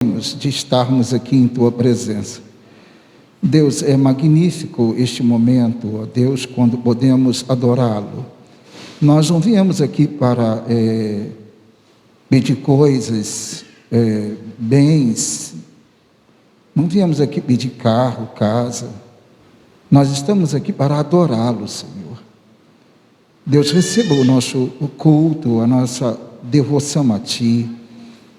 de estarmos aqui em Tua presença. Deus, é magnífico este momento, ó Deus, quando podemos adorá-lo. Nós não viemos aqui para pedir coisas, bens, não viemos aqui pedir carro, casa. Nós estamos aqui para adorá-lo, Senhor. Deus, receba o nosso culto, a nossa devoção a Ti.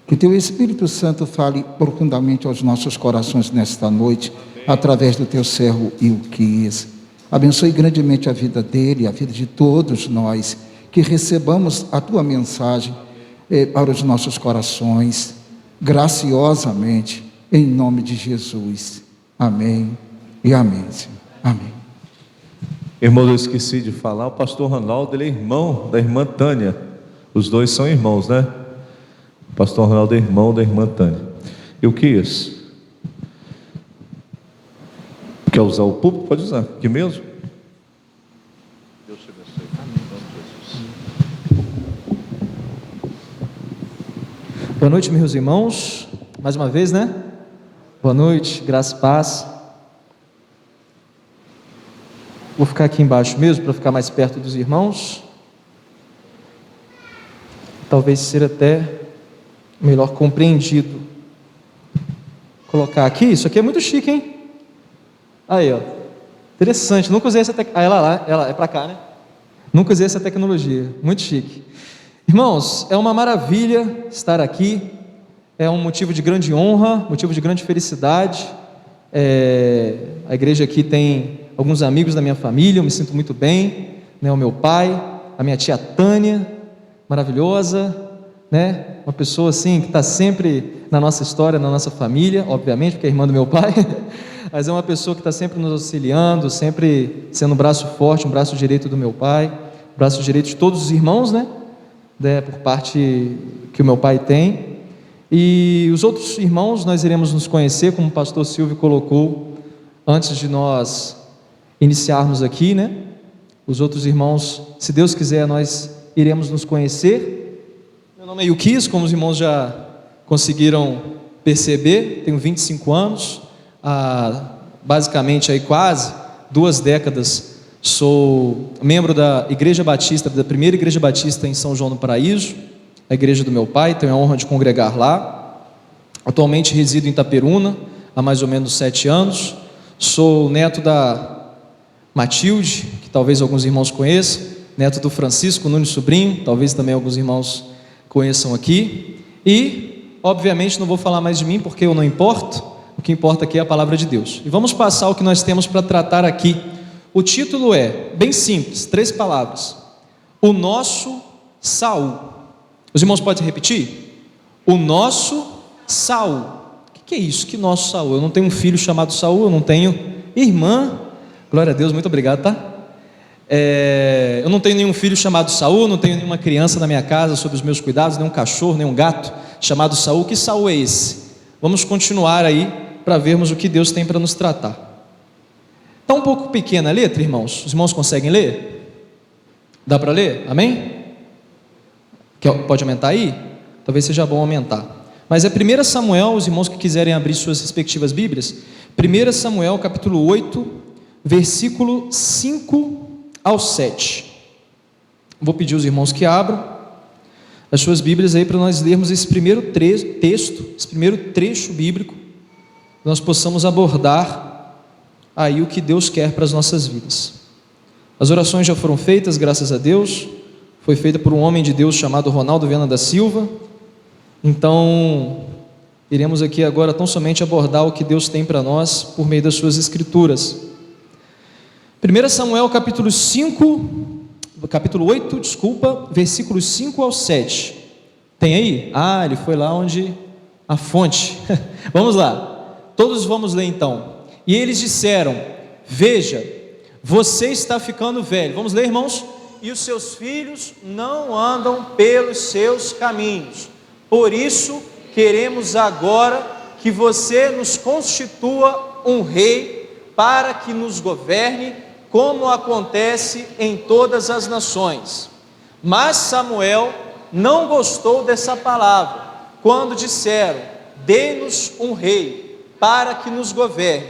Que Teu Espírito Santo fale profundamente aos nossos corações nesta noite, através do Teu servo Ilquias. Abençoe grandemente a vida dele, a vida de todos nós, que recebamos a Tua mensagem para os nossos corações, graciosamente, em nome de Jesus. Amém e amém, Senhor. Amém. Irmãos, eu esqueci de falar, o pastor Ronaldo, ele é irmão da irmã Tânia. Os dois são irmãos, né? O pastor Ronaldo é irmão da irmã Tânia. Ilquias, quer usar o púlpito? Pode usar, aqui mesmo. Deus te abençoe. Amém. Boa noite, meus irmãos. Mais uma vez, né? Boa noite, graça e paz. Vou ficar aqui embaixo mesmo, para ficar mais perto dos irmãos. Talvez ser até melhor compreendido. Colocar aqui, isso aqui é muito chique, hein? Aí, ó, interessante, nunca usei essa tecnologia. Ela é para cá, né? Nunca usei essa tecnologia, muito chique. Irmãos, é uma maravilha estar aqui, é um motivo de grande honra, motivo de grande felicidade. A igreja aqui tem alguns amigos da minha família, eu me sinto muito bem, né? O meu pai, a minha tia Tânia, maravilhosa, né? Uma pessoa assim que está sempre na nossa história, na nossa família, obviamente, porque é irmã do meu pai. Mas é uma pessoa que está sempre nos auxiliando, sempre sendo um braço forte, um braço direito do meu pai, braço direito de todos os irmãos, né? Por parte que o meu pai tem. E os outros irmãos nós iremos nos conhecer, como o pastor Silvio colocou, antes de nós iniciarmos aqui, né? Os outros irmãos, se Deus quiser, nós iremos nos conhecer. Meu nome é Ilquias, como os irmãos já conseguiram perceber, tenho 25 anos. Basicamente aí quase 2 décadas sou membro da Igreja Batista, da primeira Igreja Batista em São João do Paraíso, a igreja do meu pai, tenho a honra de congregar lá. Atualmente resido em Itaperuna há mais ou menos 7 anos. Sou neto da Matilde, que talvez alguns irmãos conheçam, neto do Francisco Nunes Sobrinho, talvez também alguns irmãos conheçam aqui. E obviamente não vou falar mais de mim, porque eu não importo. O que importa aqui é a palavra de Deus. E vamos passar o que nós temos para tratar aqui. O título é bem simples, 3 palavras: o nosso Saul. Os irmãos podem repetir? O nosso Saul. O que é isso? Que nosso Saul? Eu não tenho um filho chamado Saul, eu não tenho irmã. Glória a Deus, muito obrigado, tá? Eu não tenho nenhum filho chamado Saul, não tenho nenhuma criança na minha casa sob os meus cuidados, nenhum cachorro, nenhum gato chamado Saul. Que Saul é esse? Vamos continuar aí para vermos o que Deus tem para nos tratar. Está um pouco pequena a letra, irmãos? Os irmãos conseguem ler? Dá para ler? Amém? Pode aumentar aí? Talvez seja bom aumentar. Mas é 1 Samuel, os irmãos que quiserem abrir suas respectivas Bíblias, 1 Samuel capítulo 8, versículo 5 ao 7. Vou pedir aos irmãos que abram as suas Bíblias aí para nós lermos esse primeiro texto, esse primeiro trecho bíblico, nós possamos abordar aí o que Deus quer para as nossas vidas. As orações já foram feitas, graças a Deus. Foi feita por um homem de Deus chamado Ronaldo Viana da Silva. Então, iremos aqui agora tão somente abordar o que Deus tem para nós por meio das suas escrituras. 1 Samuel capítulo 8, versículos 5 ao 7. Tem aí? Ele foi lá onde a fonte. Vamos lá, todos vamos ler então. E eles disseram: veja, você está ficando velho. Vamos ler, irmãos? E os seus filhos não andam pelos seus caminhos. Por isso, queremos agora que você nos constitua um rei para que nos governe, como acontece em todas as nações. Mas Samuel não gostou dessa palavra, quando disseram: dê-nos um rei para que nos governe.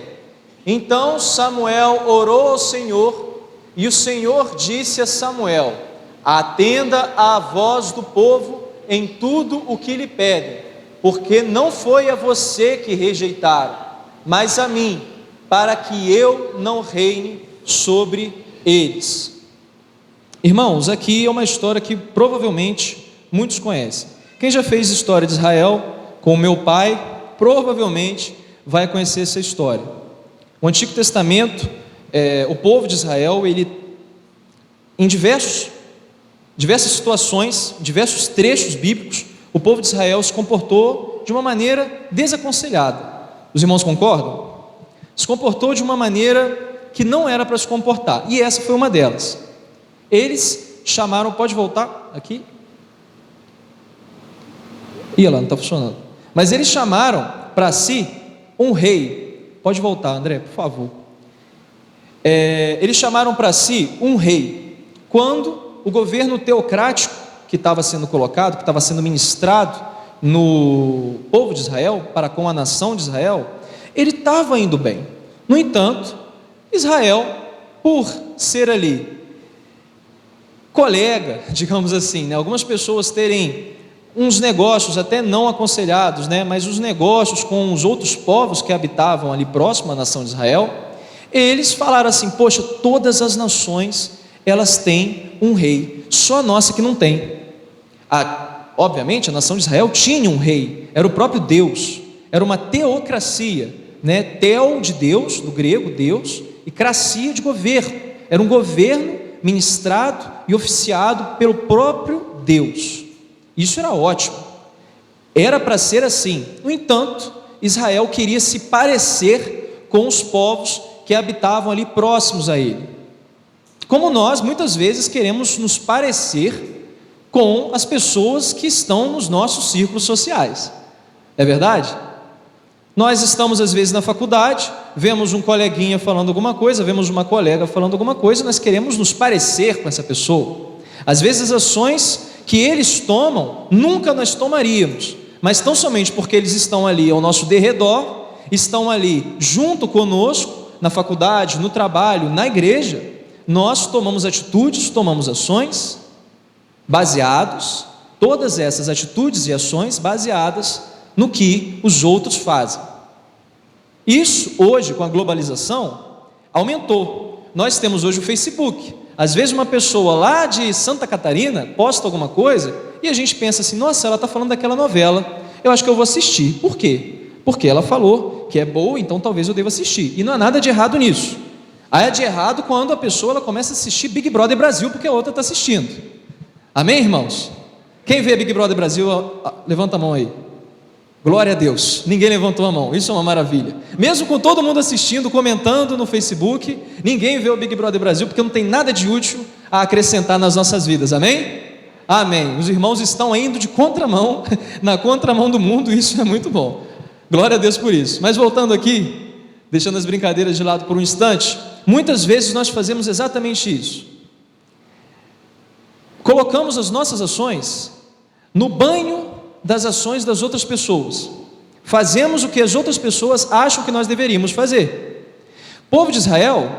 Então Samuel orou ao Senhor, e o Senhor disse a Samuel: atenda à voz do povo em tudo o que lhe pedem, porque não foi a você que rejeitaram, mas a mim, para que eu não reine sobre eles. Irmãos, aqui é uma história que provavelmente muitos conhecem. Quem já fez história de Israel com o meu pai, provavelmente vai conhecer essa história. O Antigo Testamento, o povo de Israel, ele, em diversas situações, diversos trechos bíblicos, o povo de Israel se comportou de uma maneira desaconselhada. Os irmãos concordam? Se comportou de uma maneira que não era para se comportar, e essa foi uma delas. Eles chamaram, pode voltar aqui? Ih, lá, não está funcionando. Mas eles chamaram para si um rei. Pode voltar, André, por favor. Eles chamaram para si um rei, quando o governo teocrático que estava sendo colocado, que estava sendo ministrado no povo de Israel, para com a nação de Israel, ele estava indo bem. No entanto, Israel, por ser ali colega, digamos assim, né? Algumas pessoas terem uns negócios até não aconselhados, né? Mas os negócios com os outros povos que habitavam ali próximo à nação de Israel, eles falaram assim: poxa, todas as nações elas têm um rei, só a nossa que não tem. Obviamente a nação de Israel tinha um rei, era o próprio Deus, era uma teocracia, né? Teo de Deus, do grego Deus, e cracia de governo, era um governo ministrado e oficiado pelo próprio Deus. Isso era ótimo, era para ser assim. No entanto, Israel queria se parecer com os povos que habitavam ali próximos a ele, como nós muitas vezes queremos nos parecer com as pessoas que estão nos nossos círculos sociais. É verdade? Nós estamos às vezes na faculdade, vemos um coleguinha falando alguma coisa, vemos uma colega falando alguma coisa, nós queremos nos parecer com essa pessoa. Às vezes as ações que eles tomam, nunca nós tomaríamos, mas tão somente porque eles estão ali ao nosso derredor, estão ali junto conosco, na faculdade, no trabalho, na igreja, nós tomamos atitudes, tomamos ações, baseados, todas essas atitudes e ações baseadas no que os outros fazem. Isso hoje, com a globalização, aumentou. Nós temos hoje o Facebook. Às vezes uma pessoa lá de Santa Catarina posta alguma coisa e a gente pensa assim: nossa, ela está falando daquela novela, eu acho que eu vou assistir. Por quê? Porque ela falou que é boa, então talvez eu deva assistir. E não há nada de errado nisso. Há de errado quando a pessoa ela começa a assistir Big Brother Brasil porque a outra está assistindo. Amém, irmãos? Quem vê Big Brother Brasil, levanta a mão aí. Glória a Deus, ninguém levantou a mão, isso é uma maravilha. Mesmo com todo mundo assistindo, comentando no Facebook, ninguém vê o Big Brother Brasil, porque não tem nada de útil a acrescentar nas nossas vidas, amém? Amém, os irmãos estão indo de contramão, na contramão do mundo, isso é muito bom. Glória a Deus por isso. Mas voltando aqui, deixando as brincadeiras de lado por um instante, muitas vezes nós fazemos exatamente isso. Colocamos as nossas ações no banho das ações das outras pessoas, fazemos o que as outras pessoas acham que nós deveríamos fazer. O povo de Israel,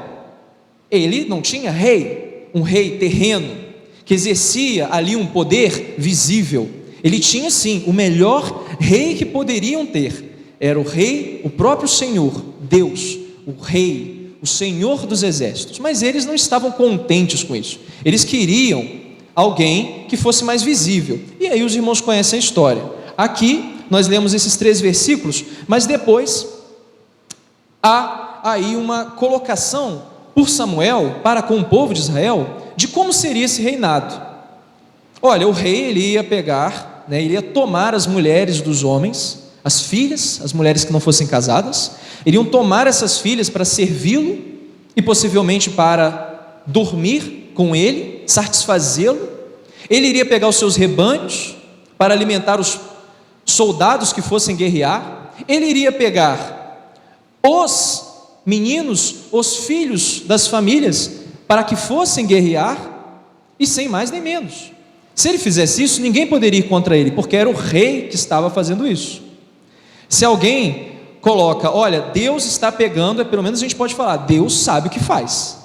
ele não tinha rei, um rei terreno, que exercia ali um poder visível. Ele tinha sim, o melhor rei que poderiam ter, era o rei, o próprio Senhor, Deus, o rei, o Senhor dos exércitos. Mas eles não estavam contentes com isso, eles queriam alguém que fosse mais visível. E aí os irmãos conhecem a história. Aqui nós lemos esses 3 versículos, mas depois há aí uma colocação por Samuel para com o povo de Israel de como seria esse reinado. Olha, o rei ele ia pegar, ele ia tomar as mulheres dos homens, as filhas, as mulheres que não fossem casadas, iriam tomar essas filhas para servi-lo e possivelmente para dormir com ele, satisfazê-lo. Ele iria pegar os seus rebanhos para alimentar os soldados que fossem guerrear. Ele iria pegar os meninos, os filhos das famílias para que fossem guerrear, e sem mais nem menos. Se ele fizesse isso, ninguém poderia ir contra ele, porque era o rei que estava fazendo isso. Se alguém coloca, olha, Deus está pegando, pelo menos a gente pode falar, Deus sabe o que faz,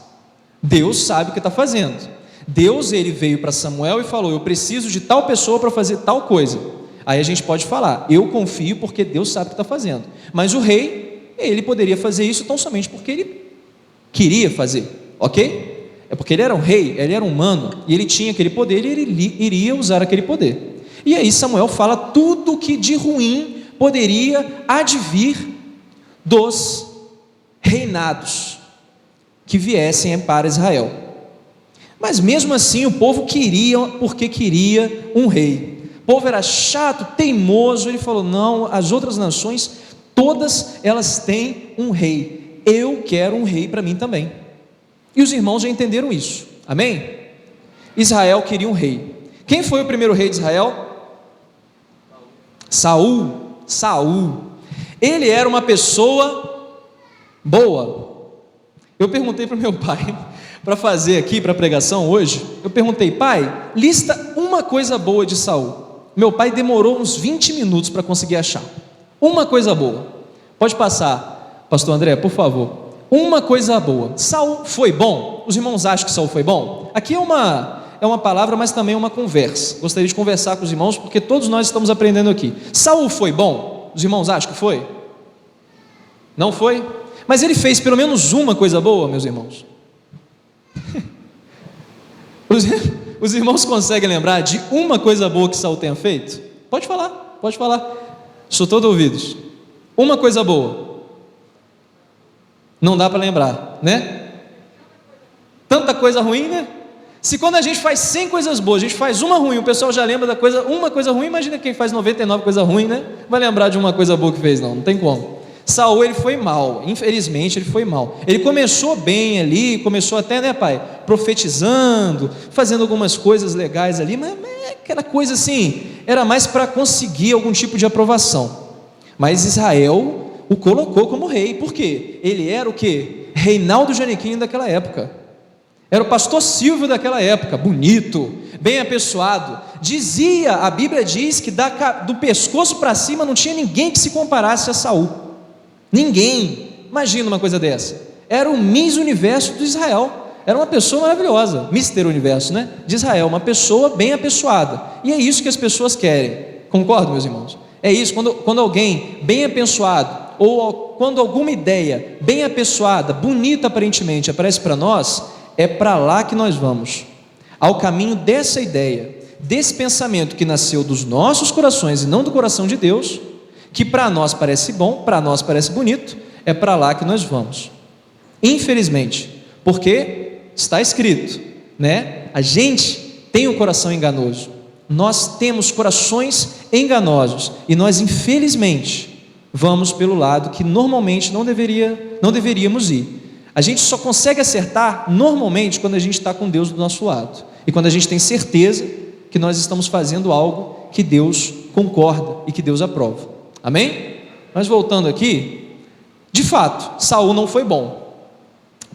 Deus sabe o que está fazendo. Deus, ele veio para Samuel e falou, eu preciso de tal pessoa para fazer tal coisa. Aí a gente pode falar, eu confio porque Deus sabe o que está fazendo. Mas o rei, ele poderia fazer isso tão somente porque ele queria fazer, ok? É porque ele era um rei, ele era humano, e ele tinha aquele poder, e ele iria usar aquele poder. E aí Samuel fala tudo que de ruim poderia advir dos reinados que viessem para Israel. Mas mesmo assim o povo queria, porque queria um rei. O povo era chato, teimoso, ele falou, não, as outras nações, todas elas têm um rei, eu quero um rei para mim também. E os irmãos já entenderam isso, amém? Israel queria um rei. Quem foi o primeiro rei de Israel? Saul. Ele era uma pessoa boa. Eu perguntei para o meu pai, para fazer aqui, para a pregação hoje, eu perguntei, pai, lista uma coisa boa de Saul. Meu pai demorou uns 20 minutos para conseguir achar. Uma coisa boa. Pode passar, pastor André, por favor. Uma coisa boa. Saul foi bom? Os irmãos acham que Saul foi bom? Aqui é uma palavra, mas também é uma conversa. Gostaria de conversar com os irmãos, porque todos nós estamos aprendendo aqui. Saul foi bom? Os irmãos acham que foi? Não foi? Mas ele fez pelo menos uma coisa boa, meus irmãos? Os irmãos conseguem lembrar de uma coisa boa que Saul tenha feito? Pode falar. Sou todo ouvidos. Uma coisa boa. Não dá para lembrar, né? Tanta coisa ruim, né? Se quando a gente faz 100 coisas boas, a gente faz uma ruim, o pessoal já lembra da uma coisa ruim, imagina quem faz 99 coisas ruins, né? Vai lembrar de uma coisa boa que fez, não tem como. Saul, ele foi mal, infelizmente ele foi mal. Ele começou bem ali, começou até, né, pai, profetizando, fazendo algumas coisas legais ali, mas aquela coisa assim, era mais para conseguir algum tipo de aprovação. Mas Israel o colocou como rei, por quê? Ele era o quê? Reinaldo Janequim daquela época, era o pastor Silvio daquela época, bonito, bem apessoado, a Bíblia diz que do pescoço para cima não tinha ninguém que se comparasse a Saul, ninguém, imagina uma coisa dessa, era o Miss Universo de Israel, era uma pessoa maravilhosa, Mister Universo, né? De Israel, uma pessoa bem apessoada, e é isso que as pessoas querem, concordam, meus irmãos? É isso, quando alguém bem apessoado, ou quando alguma ideia bem apessoada, bonita aparentemente, aparece para nós, é para lá que nós vamos, ao caminho dessa ideia, desse pensamento que nasceu dos nossos corações e não do coração de Deus, que para nós parece bom, para nós parece bonito, é para lá que nós vamos, infelizmente, porque está escrito, né? A gente tem um coração enganoso, nós temos corações enganosos, e nós infelizmente vamos pelo lado que normalmente não deveríamos ir. A gente só consegue acertar normalmente quando a gente está com Deus do nosso lado, e quando a gente tem certeza que nós estamos fazendo algo que Deus concorda e que Deus aprova, amém? Mas voltando aqui, de fato, Saul não foi bom,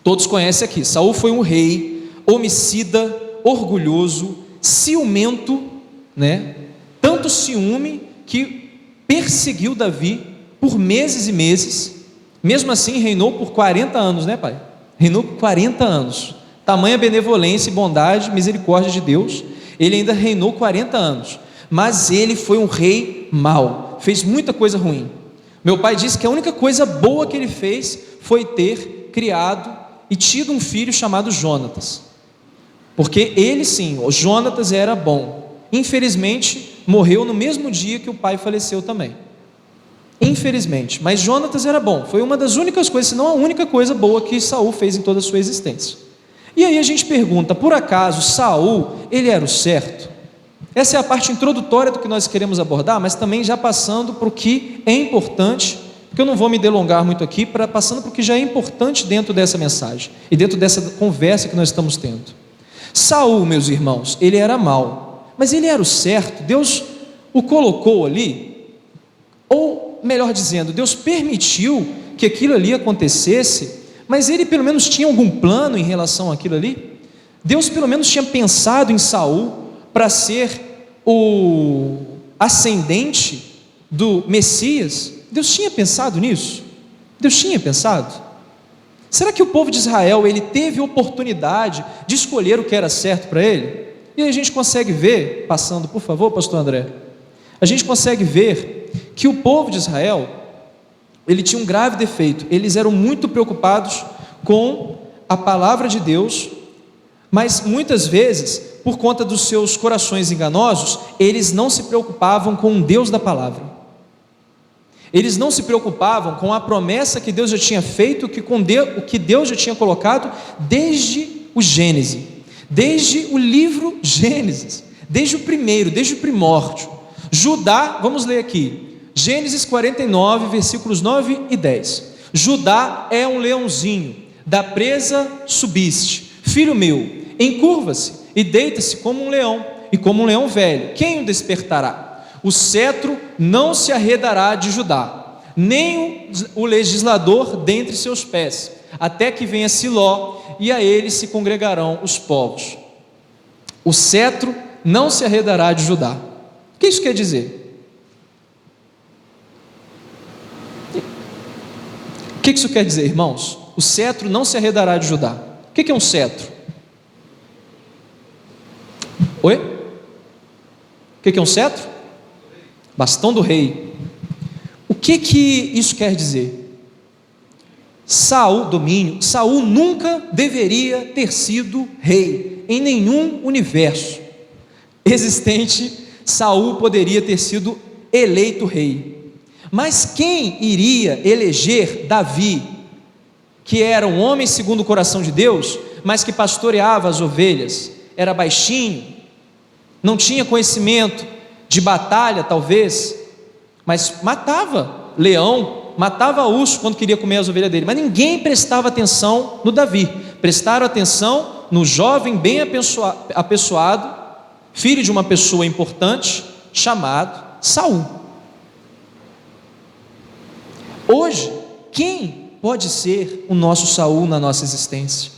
todos conhecem aqui, Saul foi um rei homicida, orgulhoso, ciumento, né? Tanto ciúme que perseguiu Davi por meses e meses, mesmo assim reinou por 40 anos, né, pai? Reinou por 40 anos, tamanha benevolência e bondade, misericórdia de Deus, ele ainda reinou 40 anos, mas ele foi um rei mau, fez muita coisa ruim. Meu pai disse que a única coisa boa que ele fez foi ter criado e tido um filho chamado Jonatas, porque ele sim, o Jonatas era bom, infelizmente morreu no mesmo dia que o pai faleceu também, infelizmente, mas Jonatas era bom, foi uma das únicas coisas, se não a única coisa boa que Saul fez em toda a sua existência. E aí a gente pergunta, por acaso Saul, ele era o certo? Essa é a parte introdutória do que nós queremos abordar, mas também já passando para o que é importante, porque eu não vou me delongar muito aqui, passando para o que já é importante dentro dessa mensagem, e dentro dessa conversa que nós estamos tendo. Saul, meus irmãos, ele era mau, mas ele era o certo, Deus o colocou ali, ou melhor dizendo, Deus permitiu que aquilo ali acontecesse, mas ele pelo menos tinha algum plano em relação àquilo ali? Deus pelo menos tinha pensado em Saul para ser o ascendente do Messias? Deus tinha pensado nisso? Deus tinha pensado? Será que o povo de Israel, ele teve oportunidade de escolher o que era certo para ele? E aí a gente consegue ver, passando por favor, pastor André, a gente consegue ver que o povo de Israel, ele tinha um grave defeito. Eles eram muito preocupados com a palavra de Deus, mas muitas vezes, por conta dos seus corações enganosos, eles não se preocupavam com o Deus da palavra. Eles não se preocupavam com a promessa que Deus já tinha feito, o que Deus já tinha colocado desde o Gênesis, desde o livro Gênesis, desde o primeiro, desde o primórdio. Judá, vamos ler aqui, Gênesis 49, versículos 9 e 10. Judá é um leãozinho, da presa subiste. Filho meu, encurva-se e deita-se como um leão, e como um leão velho. Quem o despertará? O cetro não se arredará de Judá, nem o legislador dentre seus pés, até que venha Siló, e a ele se congregarão os povos. O cetro não se arredará de Judá. O que isso quer dizer? O que isso quer dizer, irmãos? O cetro não se arredará de Judá. O que é um cetro? Oi? O que é um cetro? Bastão do rei. O que isso quer dizer? Saul nunca deveria ter sido rei em nenhum universo existente. Saul poderia ter sido eleito rei, mas quem iria eleger Davi, que era um homem segundo o coração de Deus, mas que pastoreava as ovelhas, era baixinho, não tinha conhecimento de batalha talvez, mas matava leão, matava urso quando queria comer as ovelhas dele, mas ninguém prestava atenção no Davi. Prestaram atenção no jovem bem apessoado, filho de uma pessoa importante, chamado Saul. Hoje, quem pode ser o nosso Saul na nossa existência?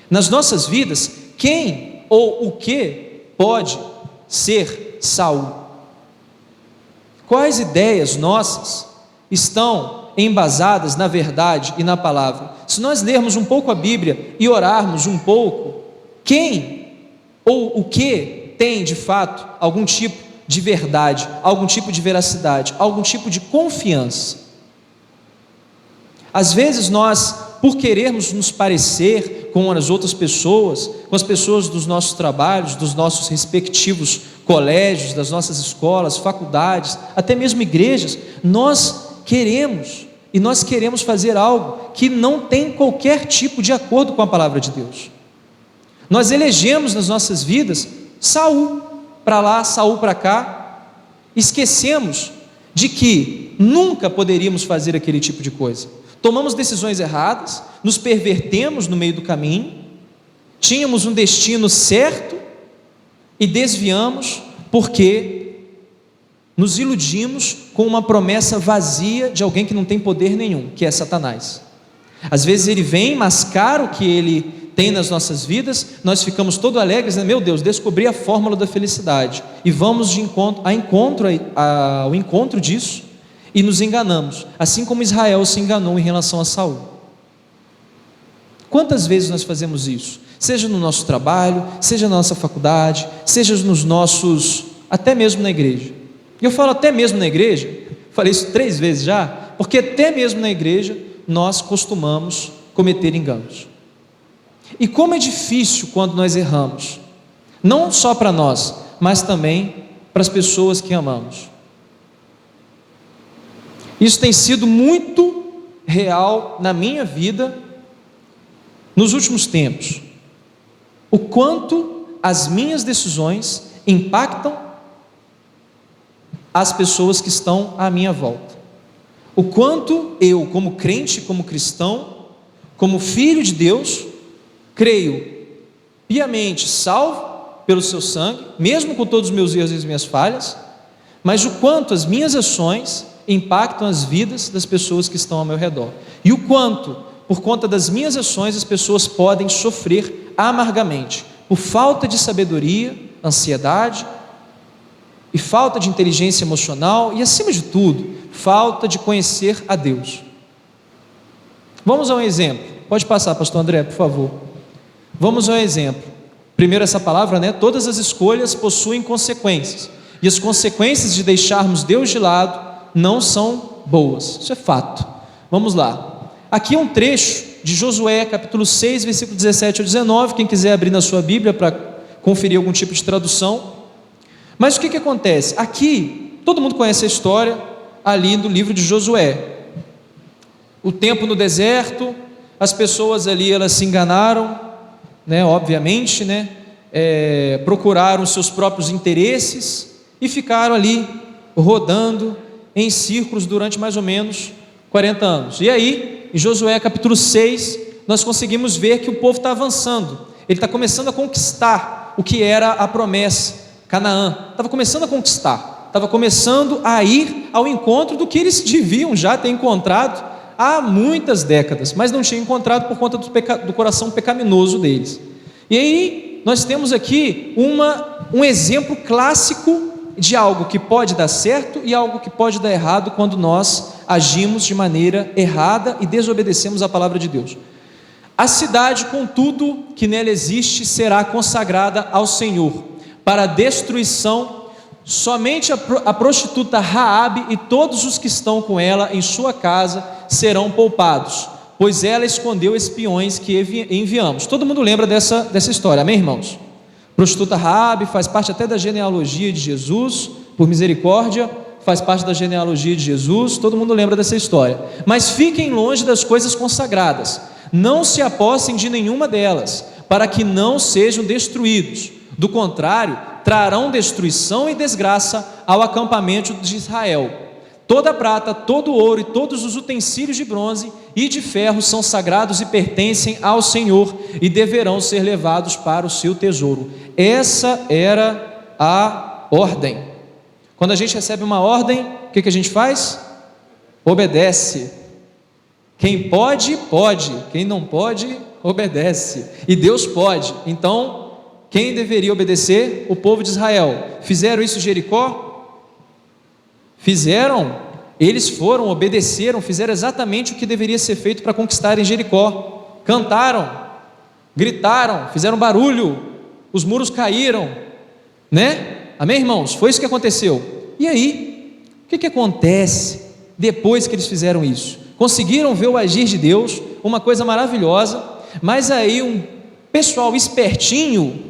Nas nossas vidas, quem ou o que pode ser Saul? Quais ideias nossas estão embasadas na verdade e na palavra? Se nós lermos um pouco a Bíblia e orarmos um pouco, quem ou o que tem de fato algum tipo de verdade, algum tipo de veracidade, algum tipo de confiança? Às vezes nós, por querermos nos parecer com as outras pessoas, com as pessoas dos nossos trabalhos, dos nossos respectivos colégios, das nossas escolas, faculdades, até mesmo igrejas, nós queremos fazer algo que não tem qualquer tipo de acordo com a palavra de Deus. Nós elegemos nas nossas vidas Saul para lá, Saul para cá, esquecemos de que nunca poderíamos fazer aquele tipo de coisa. Tomamos decisões erradas, nos pervertemos no meio do caminho, tínhamos um destino certo e desviamos porque nos iludimos com uma promessa vazia de alguém que não tem poder nenhum, que é Satanás. Às vezes ele vem, mascara o que ele tem nas nossas vidas, nós ficamos todo alegres, né? Meu Deus, descobri a fórmula da felicidade, e vamos ao encontro disso, e nos enganamos, assim como Israel se enganou em relação a Saul. Quantas vezes nós fazemos isso? Seja no nosso trabalho, seja na nossa faculdade, seja nos nossos, até mesmo na igreja. E eu falo até mesmo na igreja, falei isso 3 vezes já, porque até mesmo na igreja nós costumamos cometer enganos. E como é difícil quando nós erramos, não só para nós, mas também para as pessoas que amamos. Isso tem sido muito real na minha vida nos últimos tempos. O quanto as minhas decisões impactam as pessoas que estão à minha volta. O quanto eu, como crente, como cristão, como filho de Deus, creio piamente salvo pelo seu sangue, mesmo com todos os meus erros e as minhas falhas, mas o quanto as minhas ações impactam as vidas das pessoas que estão ao meu redor, e o quanto, por conta das minhas ações, as pessoas podem sofrer amargamente, por falta de sabedoria, ansiedade, e falta de inteligência emocional e, acima de tudo, falta de conhecer a Deus. Vamos a um exemplo. Pode passar, pastor André, por favor. Vamos a um exemplo. Primeiro essa palavra, né? Todas as escolhas possuem consequências, e as consequências de deixarmos Deus de lado não são boas. Isso é fato. Vamos lá. Aqui é um trecho de Josué, capítulo 6, versículo 17 ao 19, quem quiser abrir na sua Bíblia para conferir algum tipo de tradução. Mas o que acontece? Aqui, todo mundo conhece a história ali do livro de Josué. O tempo no deserto, as pessoas ali, elas se enganaram, né, obviamente, né, procuraram seus próprios interesses e ficaram ali rodando em círculos durante mais ou menos 40 anos. E aí, em Josué capítulo 6, nós conseguimos ver que o povo está avançando, ele está começando a conquistar o que era a promessa, Canaã, estava começando a conquistar, estava começando a ir ao encontro do que eles deviam já ter encontrado há muitas décadas, mas não tinham encontrado por conta do coração pecaminoso deles. E aí, nós temos aqui um exemplo clássico de algo que pode dar certo e algo que pode dar errado quando nós agimos de maneira errada e desobedecemos a palavra de Deus. A cidade, com tudo que nela existe, será consagrada ao Senhor, para a destruição. Somente a prostituta Raabe e todos os que estão com ela em sua casa serão poupados, pois ela escondeu espiões que enviamos. Todo mundo lembra dessa história, amém, irmãos? Prostituta Raabe faz parte até da genealogia de Jesus, por misericórdia, faz parte da genealogia de Jesus, todo mundo lembra dessa história. Mas fiquem longe das coisas consagradas, não se apossem de nenhuma delas, para que não sejam destruídos. Do contrário, trarão destruição e desgraça ao acampamento de Israel. Toda a prata, todo o ouro e todos os utensílios de bronze e de ferro são sagrados e pertencem ao Senhor e deverão ser levados para o seu tesouro. Essa era a ordem. Quando a gente recebe uma ordem, o que a gente faz? Obedece. Quem pode, pode. Quem não pode, obedece. E Deus pode. Então, quem deveria obedecer? O povo de Israel. Fizeram isso em Jericó? Fizeram. Eles foram, obedeceram, fizeram exatamente o que deveria ser feito para conquistar em Jericó. Cantaram, gritaram, fizeram barulho, os muros caíram, né? Amém, irmãos? Foi isso que aconteceu. E aí, o que acontece depois que eles fizeram isso? Conseguiram ver o agir de Deus, uma coisa maravilhosa, mas aí um pessoal espertinho,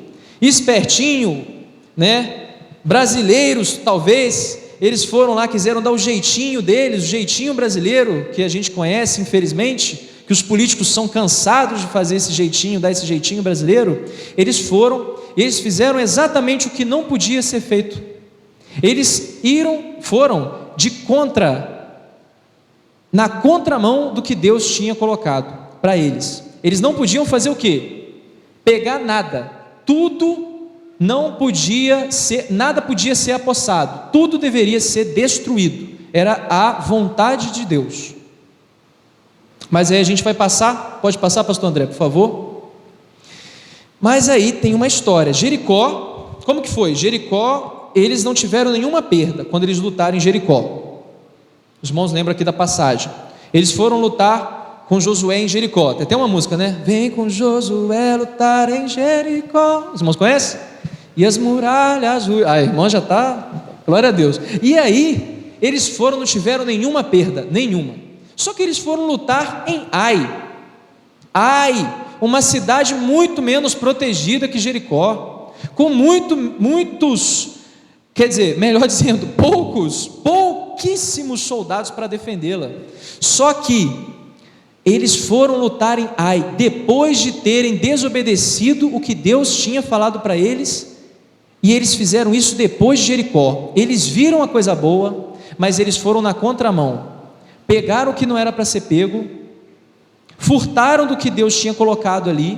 né? Brasileiros, talvez, eles foram lá, quiseram dar o jeitinho deles, o jeitinho brasileiro, que a gente conhece, infelizmente, que os políticos são cansados de fazer esse jeitinho, dar esse jeitinho brasileiro. Eles fizeram exatamente o que não podia ser feito. Eles foram na contramão do que Deus tinha colocado para eles. Eles não podiam fazer o quê? Pegar nada. Nada podia ser apossado, tudo deveria ser destruído, era a vontade de Deus. Mas aí a gente vai passar, pode passar, pastor André, por favor? Mas aí tem uma história. Jericó, como que foi? Jericó, eles não tiveram nenhuma perda quando eles lutaram em Jericó. Os irmãos lembram aqui da passagem. Eles foram lutar com Josué em Jericó. Tem até uma música, né? Vem com Josué lutar em Jericó. Os irmãos conhecem? E as muralhas... A irmã já está... Glória a Deus. E aí, eles foram, não tiveram nenhuma perda, nenhuma. Só que eles foram lutar em Ai, uma cidade muito menos protegida que Jericó, com muitos, quer dizer, melhor dizendo, pouquíssimos soldados para defendê-la. Só que eles foram lutar em Ai, depois de terem desobedecido o que Deus tinha falado para eles, e eles fizeram isso depois de Jericó. Eles viram a coisa boa, mas eles foram na contramão. Pegaram o que não era para ser pego, furtaram do que Deus tinha colocado ali,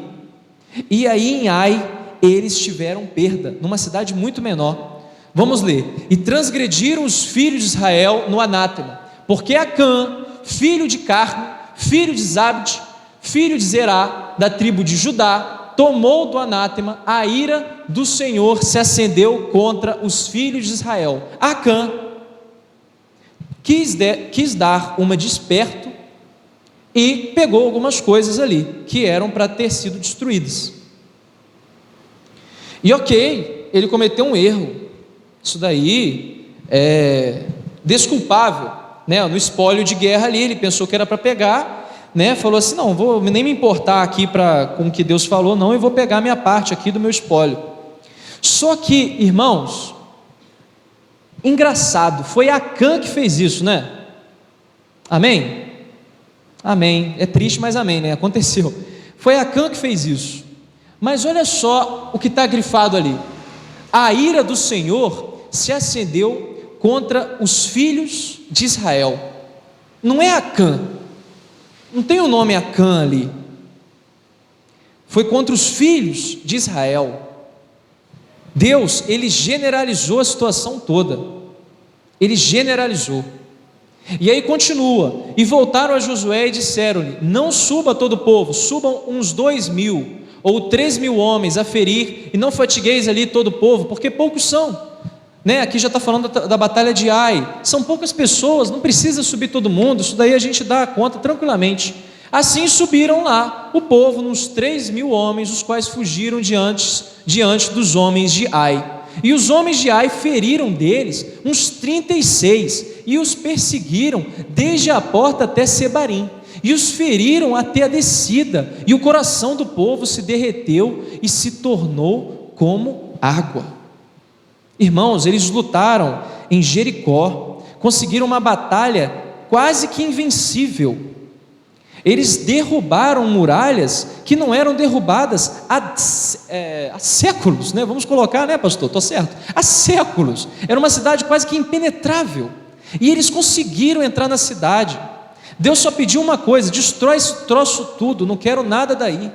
e aí em Ai, eles tiveram perda, numa cidade muito menor. Vamos ler. E transgrediram os filhos de Israel no anátema, porque Acã, filho de Carme, filho de Zabde, filho de Zerá, da tribo de Judá, tomou do anátema, a ira do Senhor se acendeu contra os filhos de Israel. Acã quis dar uma de esperto e pegou algumas coisas ali que eram para ter sido destruídas. E ele cometeu um erro, isso daí é desculpável, né? No espólio de guerra ali, ele pensou que era para pegar, né? Falou assim, não vou nem me importar aqui com o que Deus falou, não, eu vou pegar a minha parte aqui do meu espólio. Só que, irmãos, engraçado, foi Acã que fez isso, né? Amém? Amém, é triste, mas amém, né? Aconteceu. Foi Acã que fez isso. Mas olha só o que está grifado ali: a ira do Senhor se acendeu contra os filhos de Israel. Não é Acã, não tem o nome Acã ali, foi contra os filhos de Israel. Deus, ele generalizou a situação toda, ele generalizou. E aí continua, e voltaram a Josué e disseram-lhe: não suba todo o povo, subam uns 2.000 ou 3.000 homens a ferir, e não fatigueis ali todo o povo, porque poucos são, né? Aqui já está falando da batalha de Ai, são poucas pessoas, não precisa subir todo mundo, isso daí a gente dá conta tranquilamente. Assim subiram lá o povo, uns 3.000 homens, os quais fugiram diante dos homens de Ai. E os homens de Ai feriram deles uns 36, e os perseguiram desde a porta até Sebarim, e os feriram até a descida, e o coração do povo se derreteu e se tornou como água. Irmãos, eles lutaram em Jericó, conseguiram uma batalha quase que invencível. Eles derrubaram muralhas que não eram derrubadas há séculos, né? Vamos colocar, né, pastor? Estou certo? Há séculos. Era uma cidade quase que impenetrável. E eles conseguiram entrar na cidade. Deus só pediu uma coisa: destrói esse troço tudo, não quero nada daí,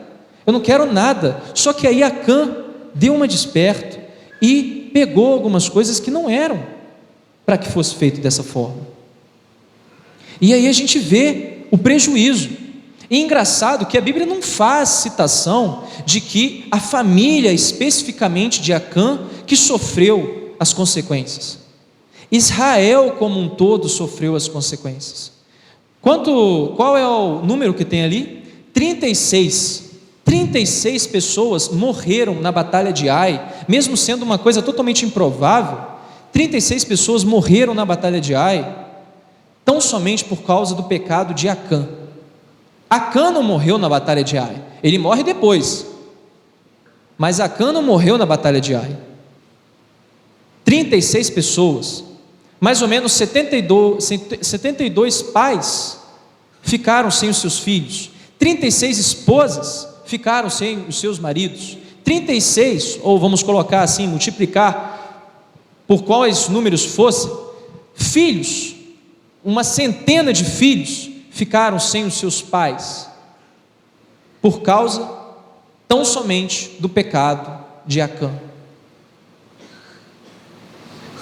eu não quero nada. Só que aí Acã deu uma de esperto e pegou algumas coisas que não eram para que fosse feito dessa forma. E aí a gente vê o prejuízo. E engraçado que a Bíblia não faz citação de que a família especificamente de Acã que sofreu as consequências. Israel como um todo sofreu as consequências. Qual é o número que tem ali? 36 pessoas morreram na batalha de Ai, mesmo sendo uma coisa totalmente improvável. 36 pessoas morreram na batalha de Ai, tão somente por causa do pecado de Acã. Acã não morreu na batalha de Ai, ele morre depois, mas Acã não morreu na batalha de Ai. 36 pessoas, mais ou menos 72 pais ficaram sem os seus filhos, 36 esposas ficaram sem os seus maridos, 36, ou vamos colocar assim, multiplicar por quais números fossem, filhos, uma centena de filhos ficaram sem os seus pais, por causa tão somente do pecado de Acã.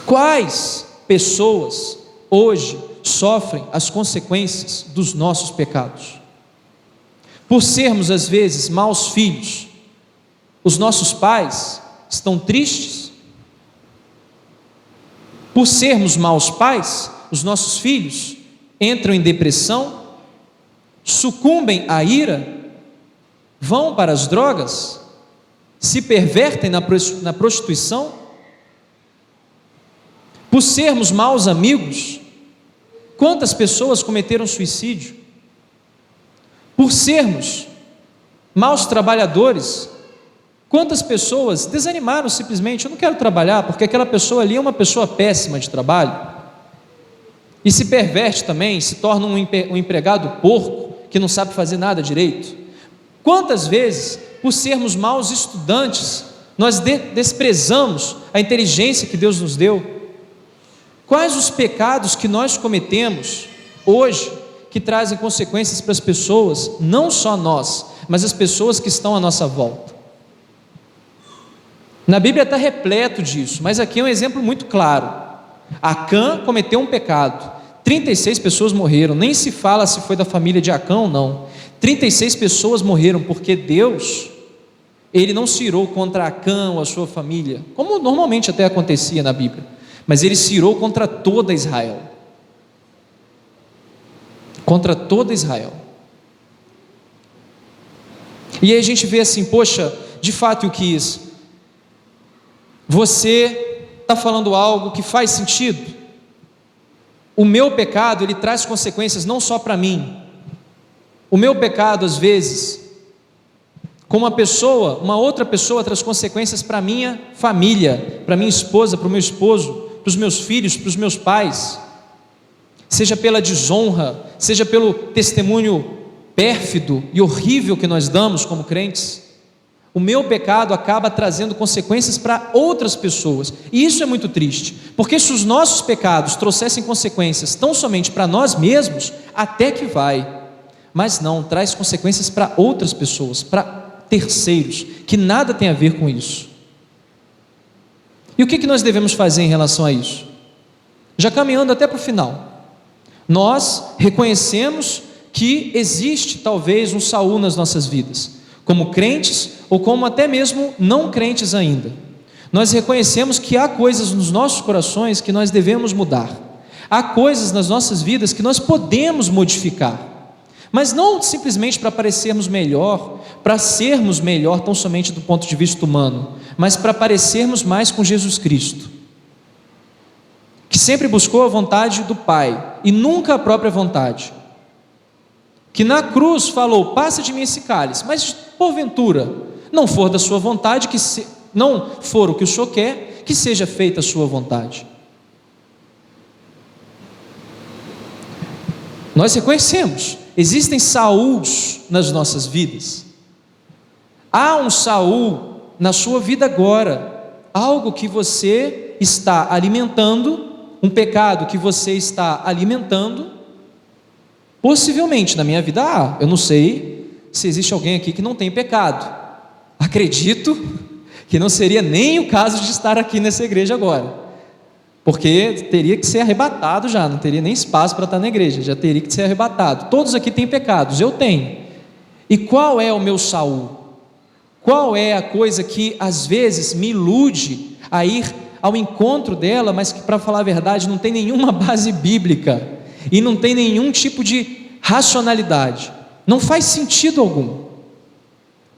Quais pessoas hoje sofrem as consequências dos nossos pecados? Por sermos às vezes maus filhos, os nossos pais estão tristes? Por sermos maus pais, os nossos filhos entram em depressão, sucumbem à ira, vão para as drogas, se pervertem na prostituição? Por sermos maus amigos, quantas pessoas cometeram suicídio? Por sermos maus trabalhadores, quantas pessoas desanimaram simplesmente: eu não quero trabalhar porque aquela pessoa ali é uma pessoa péssima de trabalho, e se perverte também, se torna um empregado porco, que não sabe fazer nada direito. Quantas vezes, por sermos maus estudantes, nós desprezamos a inteligência que Deus nos deu? Quais os pecados que nós cometemos hoje, que trazem consequências para as pessoas, não só nós, mas as pessoas que estão à nossa volta? Na Bíblia está repleto disso, mas aqui é um exemplo muito claro. Acã cometeu um pecado, 36 pessoas morreram, nem se fala se foi da família de Acã ou não. 36 pessoas morreram porque Deus Ele não se irou contra Acã ou a sua família, como normalmente até acontecia na Bíblia, mas ele se irou contra toda Israel. Contra toda Israel. E aí a gente vê assim, poxa, de fato eu quis. Você está falando algo que faz sentido? O meu pecado, ele traz consequências não só para mim. O meu pecado, às vezes, com uma outra pessoa traz consequências para a minha família, para a minha esposa, para o meu esposo, para os meus filhos, para os meus pais. Seja pela desonra, seja pelo testemunho pérfido e horrível que nós damos como crentes. O meu pecado acaba trazendo consequências para outras pessoas, e isso é muito triste, porque se os nossos pecados trouxessem consequências tão somente para nós mesmos, até que vai, mas não, traz consequências para outras pessoas, para terceiros, que nada tem a ver com isso. E o que nós devemos fazer em relação a isso? Já caminhando até para o final, nós reconhecemos que existe talvez um Saul nas nossas vidas, como crentes ou como até mesmo não crentes ainda. Nós reconhecemos que há coisas nos nossos corações que nós devemos mudar, há coisas nas nossas vidas que nós podemos modificar, mas não simplesmente para parecermos melhor, para sermos melhor tão somente do ponto de vista humano, mas para parecermos mais com Jesus Cristo, que sempre buscou a vontade do Pai e nunca a própria vontade, que na cruz falou: passa de mim esse cálice, mas porventura não for da sua vontade, não for o que o Senhor quer, que seja feita a sua vontade. Nós reconhecemos, existem Saúls nas nossas vidas. Há um Saul na sua vida agora, algo que você está alimentando, um pecado que você está alimentando. Possivelmente na minha vida há, eu não sei se existe alguém aqui que não tem pecado. Acredito que não seria nem o caso de estar aqui nessa igreja agora, porque teria que ser arrebatado já, não teria nem espaço para estar na igreja, já teria que ser arrebatado. Todos aqui têm pecados, eu tenho. E qual é o meu Saul? Qual é a coisa que às vezes me ilude a ir ao encontro dela, mas que, para falar a verdade, não tem nenhuma base bíblica e não tem nenhum tipo de racionalidade, não faz sentido algum?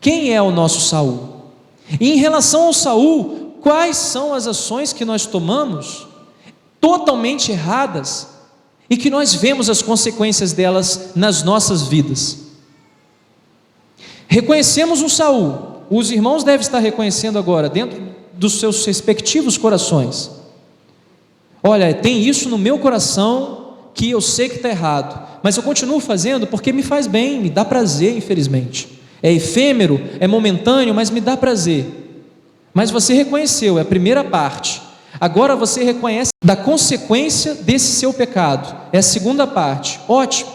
Quem é o nosso Saul? E em relação ao Saul, quais são as ações que nós tomamos totalmente erradas e que nós vemos as consequências delas nas nossas vidas? Reconhecemos um Saul, os irmãos devem estar reconhecendo agora, dentro dos seus respectivos corações: olha, tem isso no meu coração que eu sei que está errado, mas eu continuo fazendo porque me faz bem, me dá prazer, infelizmente. É efêmero, é momentâneo, mas me dá prazer. Mas você reconheceu, é a primeira parte. Agora você reconhece da consequência desse seu pecado, é a segunda parte. Ótimo,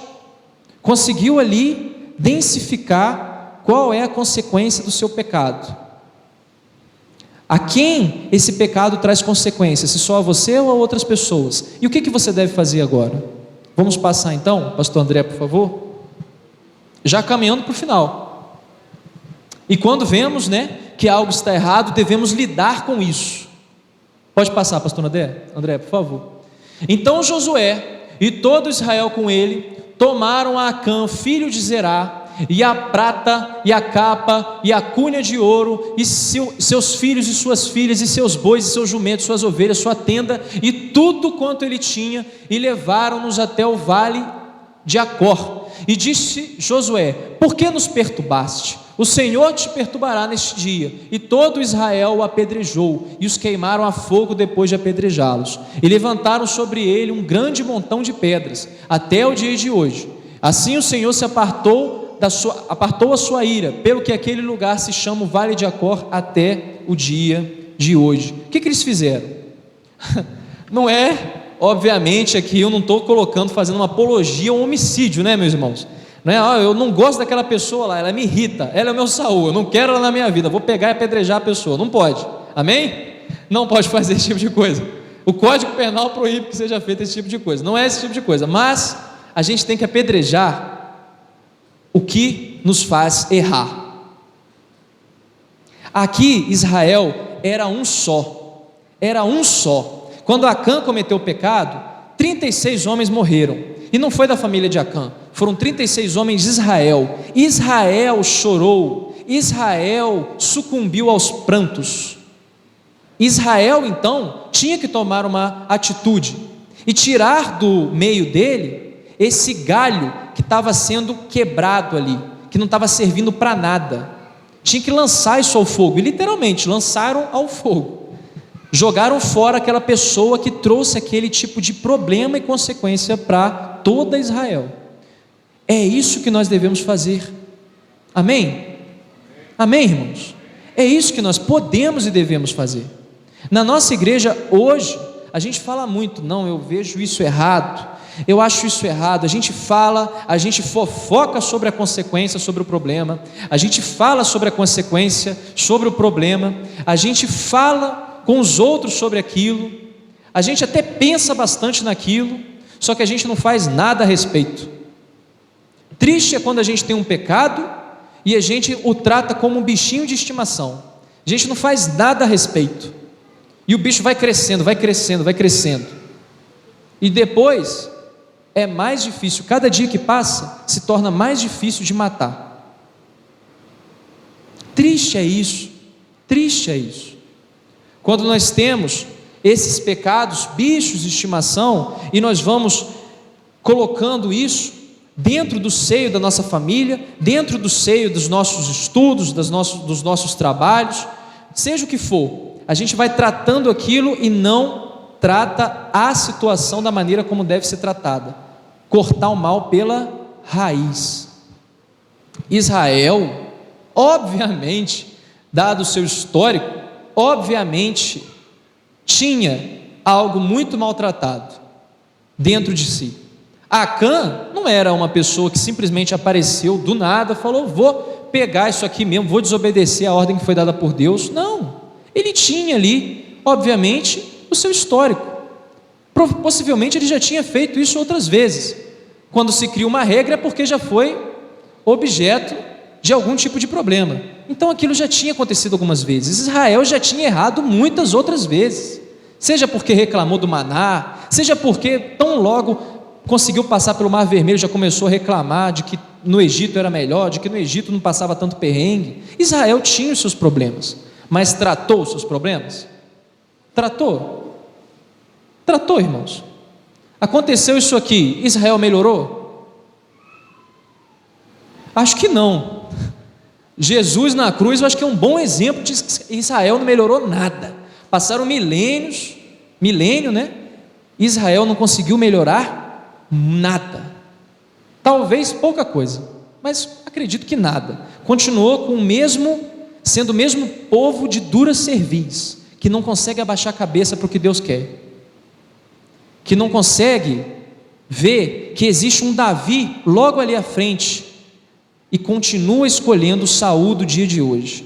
conseguiu ali densificar qual é a consequência do seu pecado. A quem esse pecado traz consequências? Se só a você ou a outras pessoas? E o que você deve fazer agora? Vamos passar então, pastor André, por favor? Já caminhando para o final. E quando vemos, que algo está errado, devemos lidar com isso. Pode passar, pastor André, por favor. Então Josué e todo Israel com ele tomaram a Acã, filho de Zerá, e a prata, e a capa, e a cunha de ouro, e seus filhos e suas filhas, e seus bois, e seus jumentos, suas ovelhas, sua tenda, e tudo quanto ele tinha, e levaram-nos até o vale de Acor. E disse Josué: por que nos perturbaste? O Senhor te perturbará neste dia. E todo Israel o apedrejou, e os queimaram a fogo depois de apedrejá-los, e levantaram sobre ele um grande montão de pedras, até o dia de hoje. Assim o Senhor se apartou a sua ira, pelo que aquele lugar se chama o Vale de Acor até o dia de hoje. O que eles fizeram? Não é, obviamente, aqui eu não estou fazendo uma apologia a um homicídio, meus irmãos? Não é, eu não gosto daquela pessoa lá, ela me irrita, ela é o meu Saul, eu não quero ela na minha vida, vou pegar e apedrejar a pessoa. Não pode, amém? Não pode fazer esse tipo de coisa. O Código Penal proíbe que seja feito esse tipo de coisa, não é esse tipo de coisa, mas a gente tem que apedrejar o que nos faz errar. Aqui Israel era um só, era um só. Quando Acã cometeu o pecado, 36 homens morreram, e não foi da família de Acã, foram 36 homens de Israel. Israel chorou, Israel sucumbiu aos prantos. Israel então tinha que tomar uma atitude e tirar do meio dele esse galho que estava sendo quebrado ali, que não estava servindo para nada. Tinha que lançar isso ao fogo, e literalmente lançaram ao fogo, jogaram fora aquela pessoa que trouxe aquele tipo de problema e consequência para toda Israel. É isso que nós devemos fazer, amém? Amém, irmãos? É isso que nós podemos e devemos fazer. Na nossa igreja hoje, a gente fala muito, não, eu vejo isso errado, eu acho isso errado. A gente fala, a gente fofoca sobre a consequência, sobre o problema, a gente fala sobre a consequência, sobre o problema, a gente fala com os outros sobre aquilo, a gente até pensa bastante naquilo, só que a gente não faz nada a respeito. Triste é quando a gente tem um pecado e a gente o trata como um bichinho de estimação, a gente não faz nada a respeito, e o bicho vai crescendo, vai crescendo, vai crescendo, e depois é mais difícil, cada dia que passa se torna mais difícil de matar. Triste é isso, triste é isso. Quando nós temos esses pecados, bichos de estimação, e nós vamos colocando isso dentro do seio da nossa família, dentro do seio dos nossos estudos, dos nossos trabalhos, seja o que for, a gente vai tratando aquilo e não trata a situação da maneira como deve ser tratada. Cortar o mal pela raiz. Israel, obviamente, dado o seu histórico, obviamente, tinha algo muito maltratado dentro de si. Acã não era uma pessoa que simplesmente apareceu do nada, falou, vou pegar isso aqui mesmo, vou desobedecer a ordem que foi dada por Deus. Não, ele tinha ali, obviamente, o seu histórico. Possivelmente ele já tinha feito isso outras vezes. Quando se cria uma regra é porque já foi objeto de algum tipo de problema. Então aquilo já tinha acontecido algumas vezes. Israel já tinha errado muitas outras vezes, seja porque reclamou do maná, seja porque tão logo conseguiu passar pelo Mar Vermelho já começou a reclamar de que no Egito era melhor, de que no Egito não passava tanto perrengue. Israel tinha os seus problemas, mas tratou os seus problemas? Tratou, irmãos. Aconteceu isso aqui, Israel melhorou? Acho que não. Jesus na cruz, eu acho que é um bom exemplo de que Israel não melhorou nada. Passaram milênio, né? Israel não conseguiu melhorar nada. Talvez pouca coisa, mas acredito que nada. Continuou com sendo o mesmo povo de dura cerviz, que não consegue abaixar a cabeça para o que Deus quer, que não consegue ver que existe um Davi logo ali à frente, e continua escolhendo Saul do dia de hoje.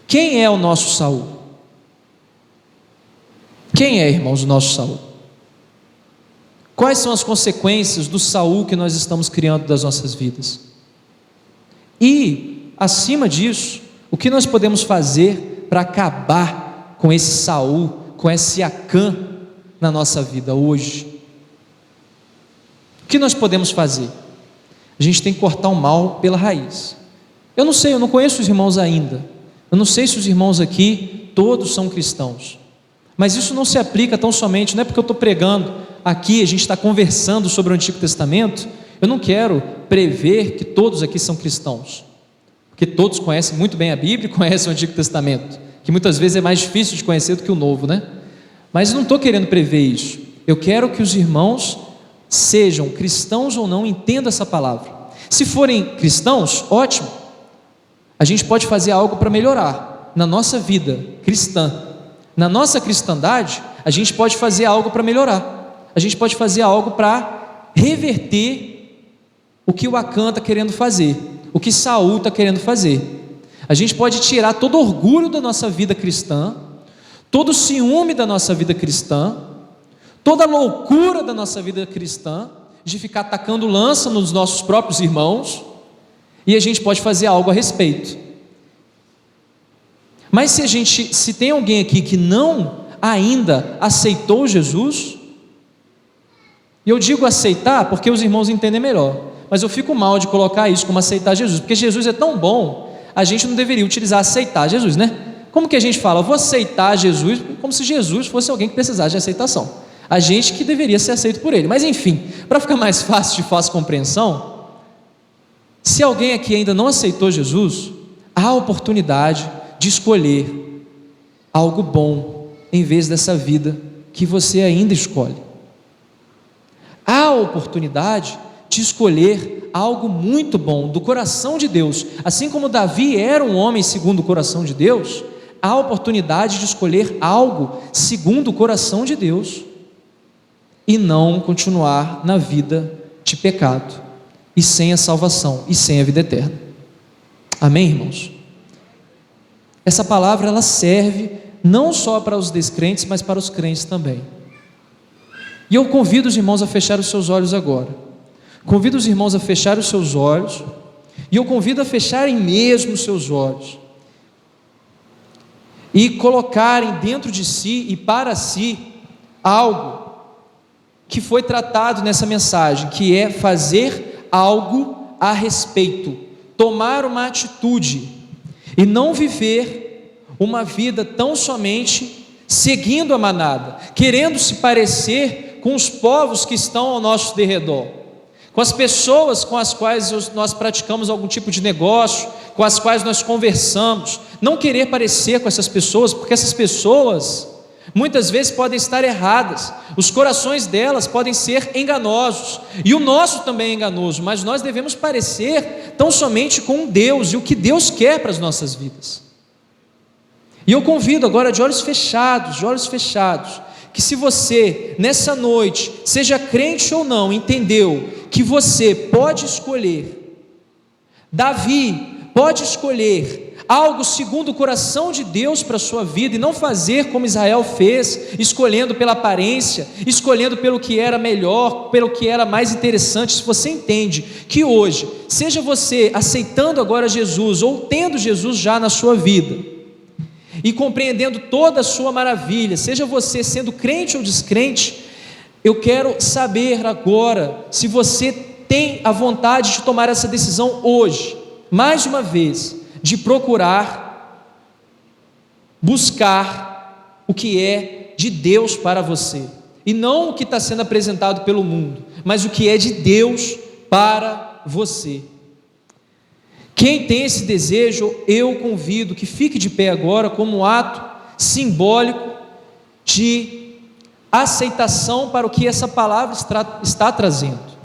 Quem é o nosso Saul? Quem é, irmãos, o nosso Saul? Quais são as consequências do Saul que nós estamos criando das nossas vidas? E, acima disso, o que nós podemos fazer para acabar com esse Saul, com esse Acã na nossa vida hoje? O que nós podemos fazer? A gente tem que cortar o mal pela raiz. Eu não sei, eu não conheço os irmãos ainda, eu não sei se os irmãos aqui todos são cristãos, mas isso não se aplica tão somente, não é porque eu estou pregando aqui, a gente está conversando sobre o Antigo Testamento, eu não quero prever que todos aqui são cristãos, porque todos conhecem muito bem a Bíblia e conhecem o Antigo Testamento, que muitas vezes é mais difícil de conhecer do que o Novo, né? Mas eu não estou querendo prever isso, eu quero que os irmãos sejam cristãos ou não, entendam essa palavra. Se forem cristãos, ótimo, a gente pode fazer algo para melhorar na nossa vida cristã, na nossa cristandade, a gente pode fazer algo para melhorar, a gente pode fazer algo para reverter o que o Acã está querendo fazer, o que Saul está querendo fazer. A gente pode tirar todo o orgulho da nossa vida cristã, todo o ciúme da nossa vida cristã, toda a loucura da nossa vida cristã, de ficar atacando lança nos nossos próprios irmãos, e a gente pode fazer algo a respeito. Mas se tem alguém aqui que não ainda aceitou Jesus, e eu digo aceitar porque os irmãos entendem melhor, mas eu fico mal de colocar isso como aceitar Jesus, porque Jesus é tão bom, a gente não deveria utilizar aceitar Jesus, né? Como que a gente fala, eu vou aceitar Jesus, como se Jesus fosse alguém que precisasse de aceitação, a gente que deveria ser aceito por ele. Mas enfim, para ficar mais fácil de fácil compreensão, se alguém aqui ainda não aceitou Jesus, há a oportunidade de escolher algo bom em vez dessa vida que você ainda escolhe. Há a oportunidade de escolher algo muito bom do coração de Deus. Assim como Davi era um homem segundo o coração de Deus, há a oportunidade de escolher algo segundo o coração de Deus e não continuar na vida de pecado e sem a salvação e sem a vida eterna. Amém, irmãos? Essa palavra ela serve não só para os descrentes, mas para os crentes também. E eu convido os irmãos a fechar os seus olhos agora. Convido os irmãos a fechar os seus olhos, e eu convido a fecharem mesmo os seus olhos e colocarem dentro de si e para si algo que foi tratado nessa mensagem, que é fazer algo a respeito, tomar uma atitude e não viver uma vida tão somente seguindo a manada, querendo se parecer com os povos que estão ao nosso derredor, com as pessoas com as quais nós praticamos algum tipo de negócio, com as quais nós conversamos, não querer parecer com essas pessoas, porque essas pessoas muitas vezes podem estar erradas, os corações delas podem ser enganosos, e o nosso também é enganoso, mas nós devemos parecer tão somente com Deus, e o que Deus quer para as nossas vidas. E eu convido agora de olhos fechados, que se você nessa noite, seja crente ou não, entendeu que você pode escolher, Davi pode escolher algo segundo o coração de Deus para a sua vida, e não fazer como Israel fez, escolhendo pela aparência, escolhendo pelo que era melhor, pelo que era mais interessante. Se você entende que hoje, seja você aceitando agora Jesus, ou tendo Jesus já na sua vida, e compreendendo toda a sua maravilha, seja você sendo crente ou descrente, eu quero saber agora, se você tem a vontade de tomar essa decisão hoje, mais uma vez, de procurar, buscar o que é de Deus para você, e não o que está sendo apresentado pelo mundo, mas o que é de Deus para você. Quem tem esse desejo, eu convido que fique de pé agora como um ato simbólico de aceitação para o que essa palavra está trazendo.